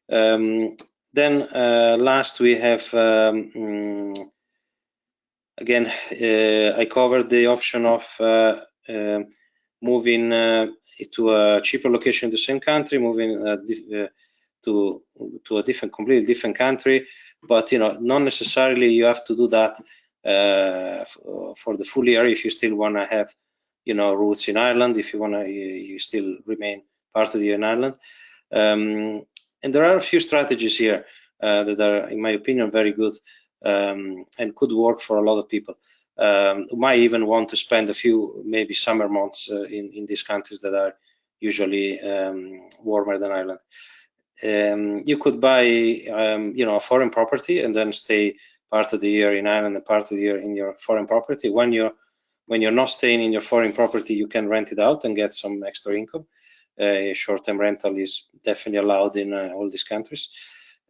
Then last we have again, I covered the option of moving to a cheaper location in the same country, moving to a completely different country, but not necessarily you have to do that for the full year if you still want to have roots in Ireland, if you want to you still remain part of the Ireland. And there are a few strategies here that are, in my opinion, very good and could work for a lot of people who might even want to spend a few maybe summer months in these countries that are usually warmer than Ireland. You could buy a foreign property and then stay part of the year in Ireland and part of the year in your foreign property. When you're not staying in your foreign property, you can rent it out and get some extra income. Short-term rental is definitely allowed in all these countries.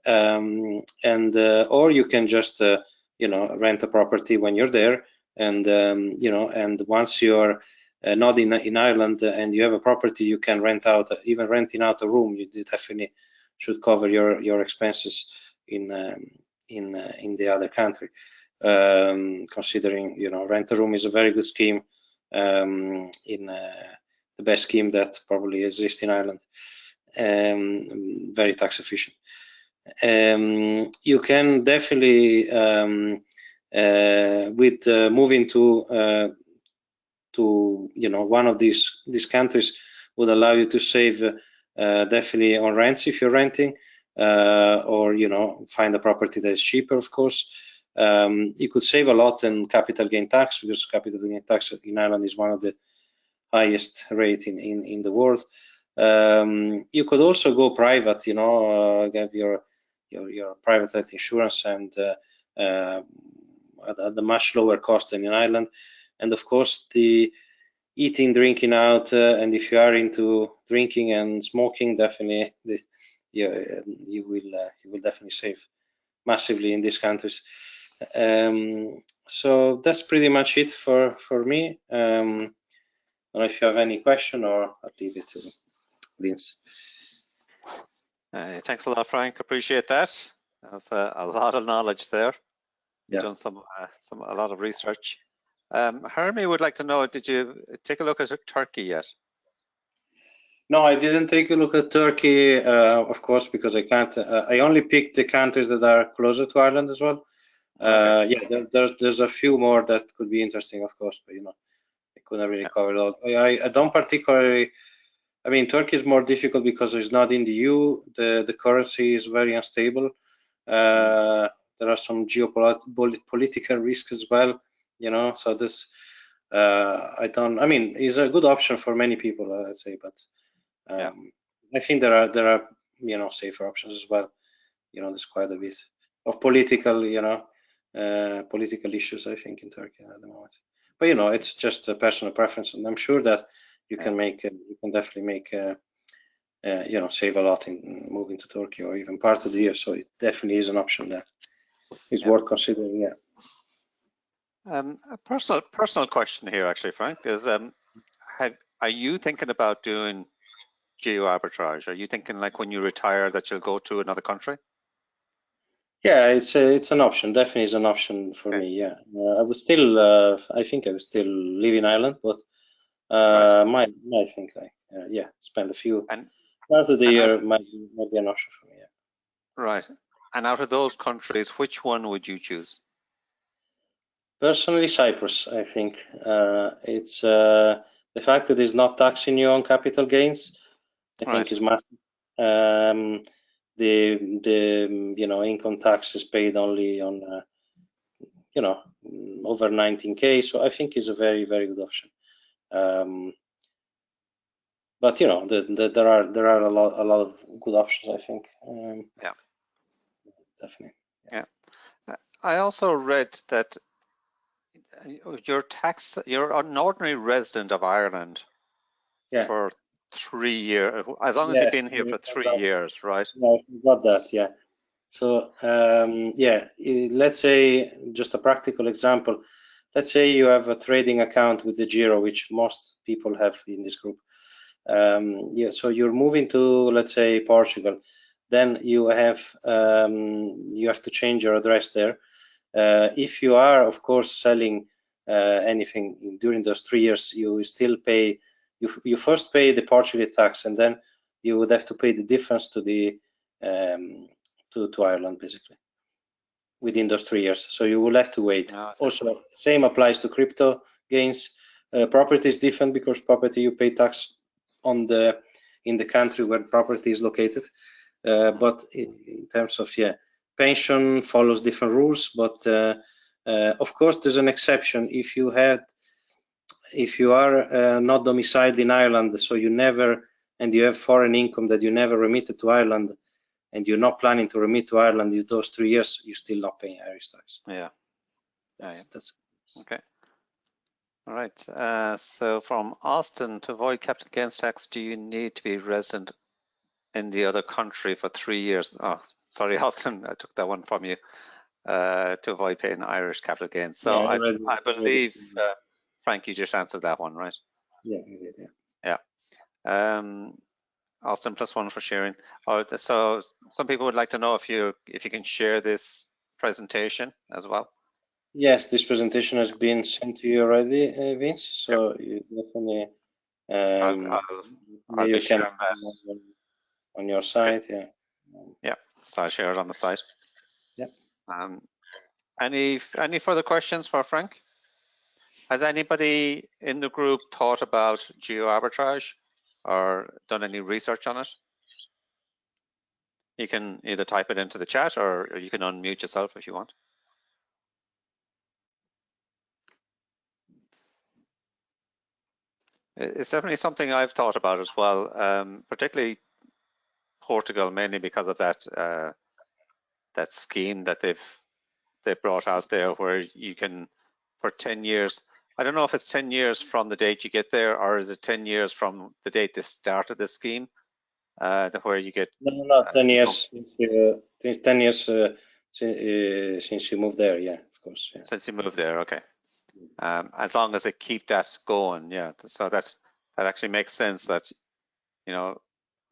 Or you can just rent a property when you're there, and and once you're not in Ireland and you have a property, you can rent out. Even renting out a room, you definitely should cover your expenses in the other country. Considering rent a room is a very good scheme, the best scheme that probably exists in Ireland, very tax efficient. You can definitely with moving to one of these countries would allow you to save definitely on rents if you're renting, or find a property that is cheaper, of course. You could save a lot in capital gain tax, because capital gain tax in Ireland is one of the highest rate in the world. You could also go private, have your private health insurance, and at a much lower cost than in Ireland. And of course, the eating, drinking out, and if you are into drinking and smoking, definitely you will definitely save massively in these countries. So that's pretty much it for me. I don't know if you have any question, or I'll leave it to Vince. Thanks a lot, Frank. Appreciate that. That's a lot of knowledge there. Yeah. done a lot of research. Hermie would like to know, did you take a look at Turkey yet? No, I didn't take a look at Turkey, of course, because I can't. I only picked the countries that are closer to Ireland as well. Okay. Yeah, there's a few more that could be interesting, of course, but I couldn't really Yeah. cover it all. I don't particularly. I mean, Turkey is more difficult because it's not in the EU. The currency is very unstable. There are some geopolitical risks as well. So this. I don't. I mean, it's a good option for many people, I'd say, but. Yeah. I think there are safer options as well. There's quite a bit of political political issues, I think, in Turkey at the moment. But it's just a personal preference, and I'm sure that you can definitely make save a lot in moving to Turkey or even part of the year. So it definitely is an option that is worth considering. Yeah. A personal question here, actually, Frank, is are you thinking about doing geo arbitrage? Are you thinking like when you retire that you'll go to another country? Yeah, it's an option. Definitely is an option for me. Yeah, I would still. I think I would still live in Ireland, but might think like spend a few part of the year might be an option for me. Yeah. Right. And out of those countries, which one would you choose? Personally, Cyprus. I think it's the fact that it's not taxing you on capital gains. I think is massive. The income tax is paid only on over 19K, so I think it's a very, very good option. But there are a lot of good options, I think. Yeah, definitely. Yeah. I also read that you're an ordinary resident of Ireland for 3 years, as long as you've been here for 3 years, right? Yeah, I forgot that. Yeah. So let's say just a practical example. Let's say you have a trading account with the Giro, which most people have in this group. So you're moving to, let's say, Portugal. Then you have to change your address there. If you are, of course, selling anything during those 3 years, you still pay. You first pay the Portuguese tax, and then you would have to pay the difference to the to Ireland, basically, within those 3 years. So you will have to wait. Also, same applies to crypto gains. Property is different because property you pay tax in the country where property is located. But in terms of pension follows different rules. But of course, there's an exception if you are not domiciled in Ireland, so you have foreign income that you never remitted to Ireland, and you're not planning to remit to Ireland in those 3 years, you're still not paying Irish tax. Yeah. That's okay. All right. So from Austin, to avoid capital gains tax, do you need to be resident in the other country for 3 years? Oh, sorry, Austin, I took that one from you. To avoid paying Irish capital gains. So I believe, Frank, you just answered that one, right? Yeah, I did. Yeah. Austin, +1 for sharing. So some people would like to know if you can share this presentation as well. Yes, this presentation has been sent to you already, Vince. So you definitely I'll be sharing that on your site. Okay. Yeah. So I'll share it on the site. Yeah. Any further questions for Frank? Has anybody in the group thought about geo arbitrage or done any research on it? You can either type it into the chat or you can unmute yourself if you want. It's definitely something I've thought about as well, particularly Portugal, mainly because of that scheme that they brought out there, where you can, for 10 years. I don't know if it's 10 years from the date you get there, or is it 10 years from the date they started the scheme, where you get. No, 10 years. 10 years since you moved there. Yeah, of course. Yeah. Since you moved there, okay. As long as they keep that going, yeah. So that actually makes sense that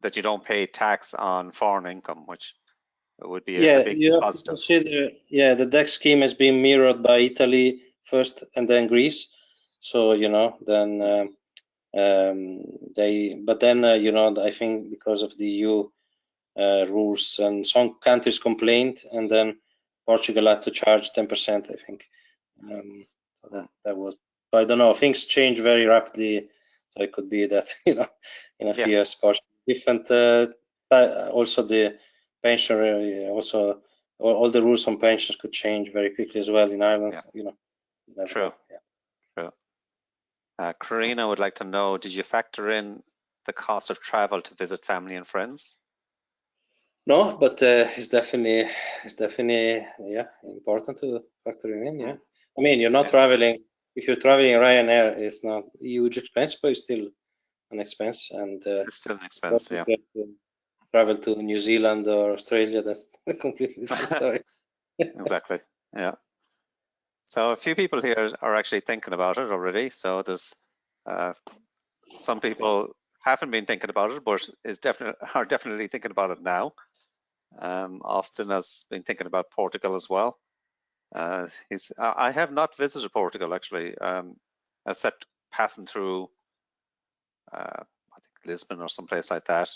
that you don't pay tax on foreign income, which it would be a Yeah, big you have to positive. consider, yeah, the DAX scheme has been mirrored by Italy first and then Greece. So, then but then, I think because of the EU rules and some countries complained, and then Portugal had to charge 10%, I think. So that was, I don't know, things change very rapidly. So it could be that, in a few years, Portugal different, also the pension, also all the rules on pensions could change very quickly as well in Ireland. Yeah. So, never True. know. Yeah. True. Karina would like to know, did you factor in the cost of travel to visit family and friends? No, but it's definitely yeah, important to factor it in. Yeah, I mean, you're not traveling. If you're traveling Ryanair, it's not a huge expense, but it's still an expense. And it's still an expense. Yeah. Travel to New Zealand or Australia, that's a completely different story. Exactly. Yeah. So a few people here are actually thinking about it already. So there's some people haven't been thinking about it, but are definitely thinking about it now. Austin has been thinking about Portugal as well. I have not visited Portugal actually, except passing through I think Lisbon or someplace like that.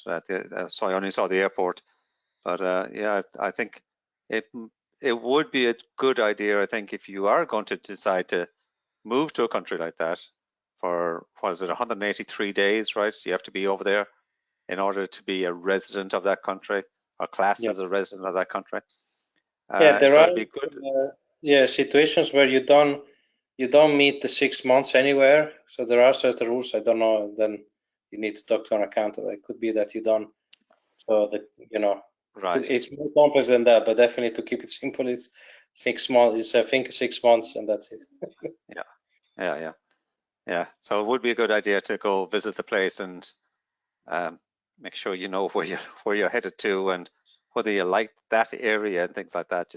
So I only saw the airport. But yeah, I think it would be a good idea, I think, if you are going to decide to move to a country like that for, what is it, 183 days, right? You have to be over there in order to be a resident of that country, or classed as a resident of that country. Yeah, there so are it'd be good. situations where you don't meet the 6 months anywhere. So there are certain rules. I don't know. Then you need to talk to an accountant. It could be that you don't. So that Right. it's more complex than that. But definitely to keep it simple, it's 6 months. It's I think 6 months, and that's it. Yeah. So it would be a good idea to go visit the place and make sure you know where you're headed to and whether you like that area and things like that.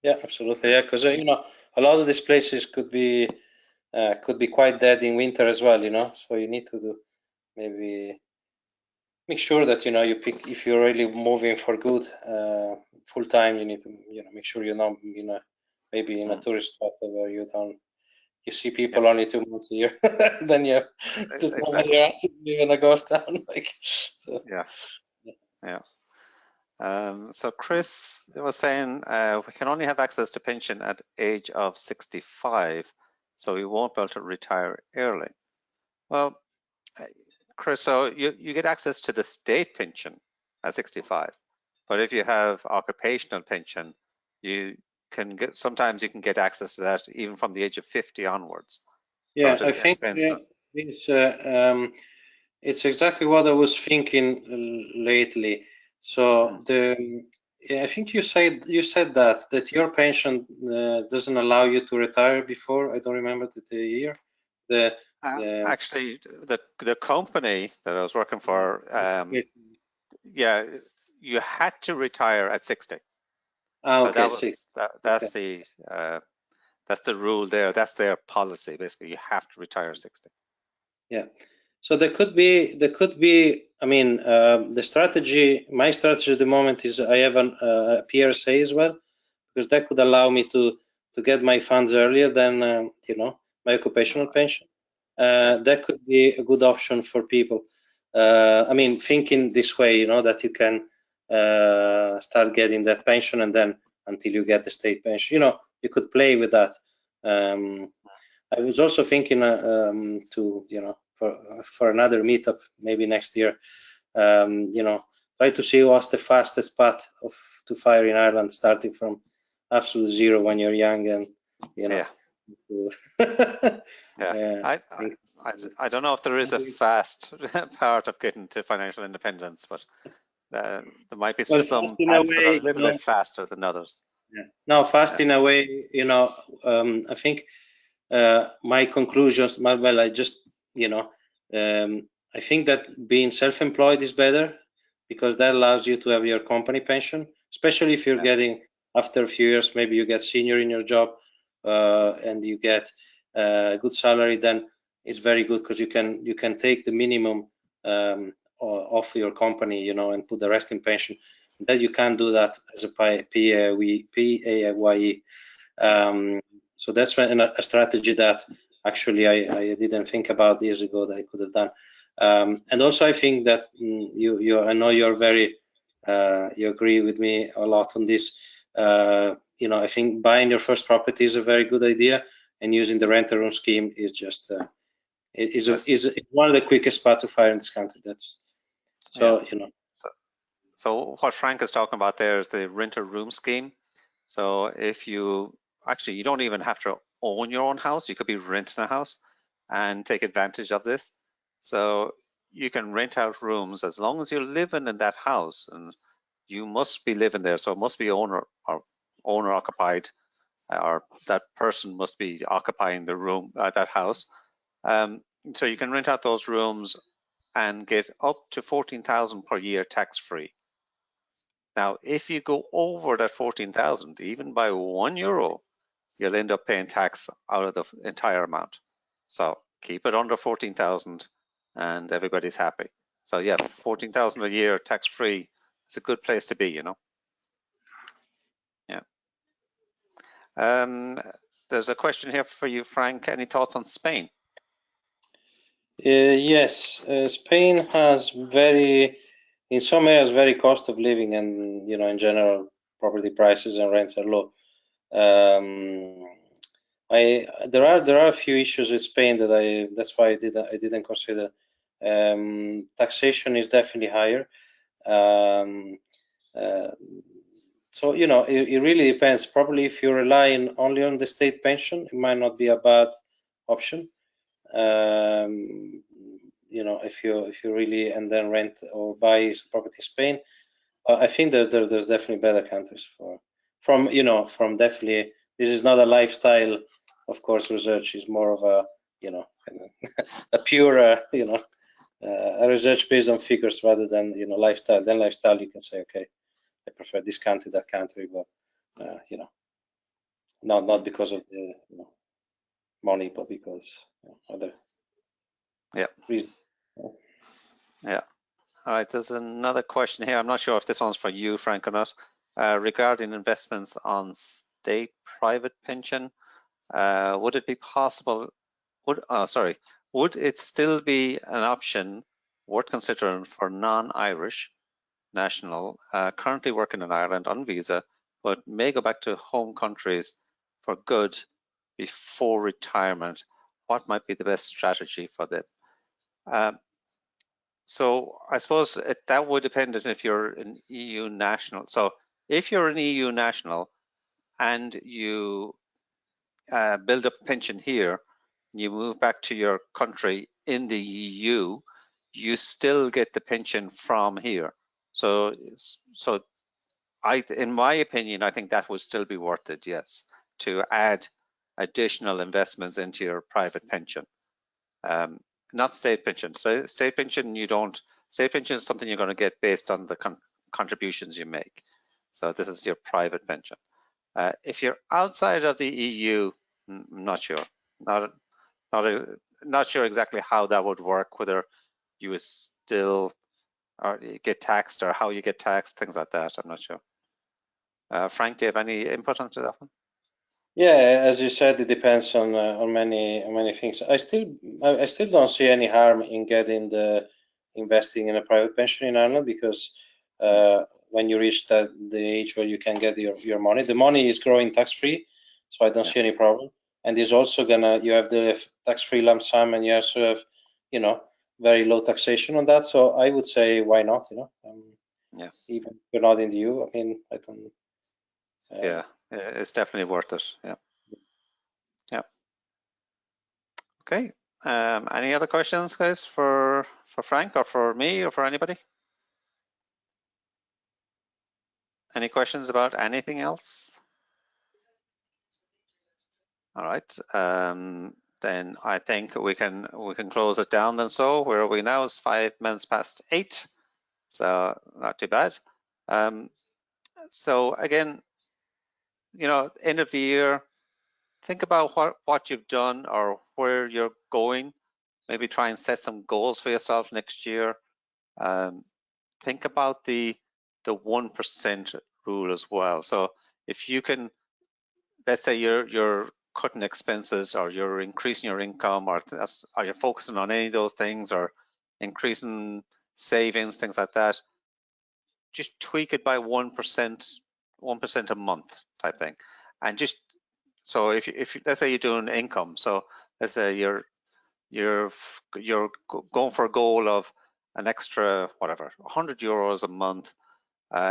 Yeah, absolutely. Yeah, because a lot of these places could be quite dead in winter as well. So you need to do maybe make sure that you pick, if you're really moving for good full time, you need to make sure you're not maybe in a tourist spot where you see people only 2 months a year. Then there's no way Exactly. you're actually in a ghost town. So Yeah. So Chris was saying we can only have access to pension at age of 65, so we won't be able to retire early. Well, Chris, so you get access to the state pension at 65, but if you have occupational pension, sometimes you can get access to that even from the age of 50 onwards. So I think depends on. it's exactly what I was thinking lately. So I think you said that your pension doesn't allow you to retire before. I don't remember the year. Actually, the company that I was working for, yeah, you had to retire at 60. So okay, that's the rule there. That's their policy. Basically, you have to retire at 60. Yeah. So there could be. I mean, my strategy at the moment is I have a PRSA as well, because that could allow me to get my funds earlier than my occupational pension. That could be a good option for people. I mean, thinking this way, that you can start getting that pension, and then until you get the state pension, you could play with that. I was also thinking to for another meetup maybe next year, try to see what's the fastest path to f.i.r.e in Ireland, starting from absolute zero when you're young, and Yeah. I don't know if there is a fast part of getting to financial independence, but there might be some paths that are a little bit faster than others. No, fast in a way, I think my conclusions, well, I just, I think that being self-employed is better, because that allows you to have your company pension, especially if you're getting, after a few years, maybe you get senior in your job and you get a good salary. Then it's very good, because you can take the minimum of your company, and put the rest in pension. That you can't do that as a PAYE. So that's a strategy that actually I didn't think about years ago that I could have done. And also I think that I know you're very you agree with me a lot on this. You know, I think buying your first property is a very good idea, and using the rent a room scheme is just is one of the quickest path to f.i.r.e in this country. That's so you know. So what Frank is talking about there is the rent a room scheme. So if you actually, you don't even have to own your own house. You could be renting a house and take advantage of this. So you can rent out rooms as long as you're living in that house, and you must be living there. So it must be owner occupied, or that person must be occupying the room, that house. So you can rent out those rooms and get up to 14,000 per year tax free. Now, if you go over that 14,000, even by €1, you'll end up paying tax out of the entire amount. So keep it under 14,000 and everybody's happy. So yeah, 14,000 a year tax free. It's a good place to be, you know. Yeah. There's a question here for you, Frank. Any thoughts on Spain? Yes, Spain has in some areas, very cost of living, and you know, in general, property prices and rents are low. There are a few issues with Spain that's why I didn't consider. Taxation is definitely higher. So you know, it really depends. Probably if you're relying only on the state pension, it might not be a bad option. You know, if you really and then rent or buy some property in Spain, I think that there's definitely better countries from definitely. This is not a lifestyle, of course. Research is more of a a pure a research based on figures rather than lifestyle. Then lifestyle, you can say, okay, I prefer this country, that country, but not because of the money, but because other reasons. Yeah. All right, there's another question here. I'm not sure if this one's for you, Frank, or not. Regarding investments on state private pension, would it be possible, would it still be an option worth considering for non-Irish national currently working in Ireland on visa, but may go back to home countries for good before retirement? What might be the best strategy for them? So I suppose that would depend on if you're an EU national. So if you're an EU national and you build up a pension here, you move back to your country in the EU, you still get the pension from here. So in my opinion, I think that would still be worth it, yes, to add additional investments into your private pension. Not state pension. So state pension, state pension is something you're going to get based on the contributions you make. So this is your private pension. If you're outside of the EU, I'm not sure. Not sure exactly how that would work, whether you would still or get taxed or how you get taxed, things like that. I'm not sure. Frank, do you have any input onto that one? Yeah, as you said, it depends on many things. I still don't see any harm in investing in a private pension in Ireland, because when you reach the age where you can get your money, the money is growing tax free, so I don't see any problem. And there's also you have the tax free lump sum, and you also have very low taxation on that. So I would say, why not? Even if you're not in the EU, I mean, I don't. Yeah, it's definitely worth it. Yeah. Yeah. Okay. Any other questions, guys, for Frank or for me or for anybody? Any questions about anything else? All right. Then I think we can close it down. Then where are we now? It's 5 minutes past 8, so not too bad. So again, end of the year, think about what you've done or where you're going. Maybe try and set some goals for yourself next year. Think about the the 1% rule as well. So if you can, let's say you're cutting expenses, or you're increasing your income, or you're focusing on any of those things, or increasing savings, things like that, just tweak it by 1% a month type thing. And just, so if let's say you're doing income, so let's say you're going for a goal of an extra, whatever, 100 euros a month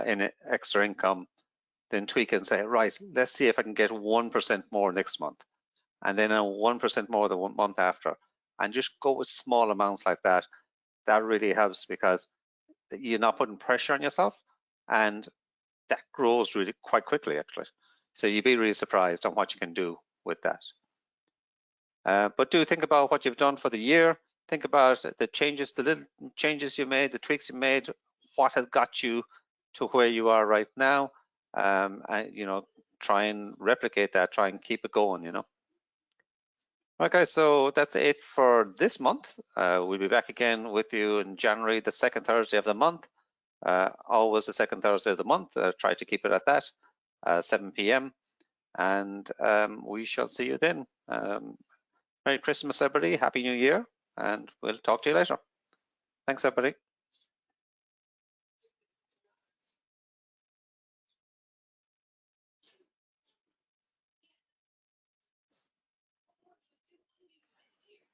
in extra income, then tweak it and say, right, let's see if I can get 1% more next month, and then 1% more the month after, and just go with small amounts like that. That really helps, because you're not putting pressure on yourself, and that grows really quite quickly, actually. So you'd be really surprised on what you can do with that. But do think about what you've done for the year. Think about the changes, the little changes you made, the tweaks you made, what has got you to where you are right now. You know, try and replicate that, try and keep it going, you know. All right, guys, so that's it for this month. We'll be back again with you in January, the second Thursday of the month. Always the second Thursday of the month. Try to keep it at that, 7 p.m. And we shall see you then. Merry Christmas, everybody. Happy New Year. And we'll talk to you later. Thanks, everybody.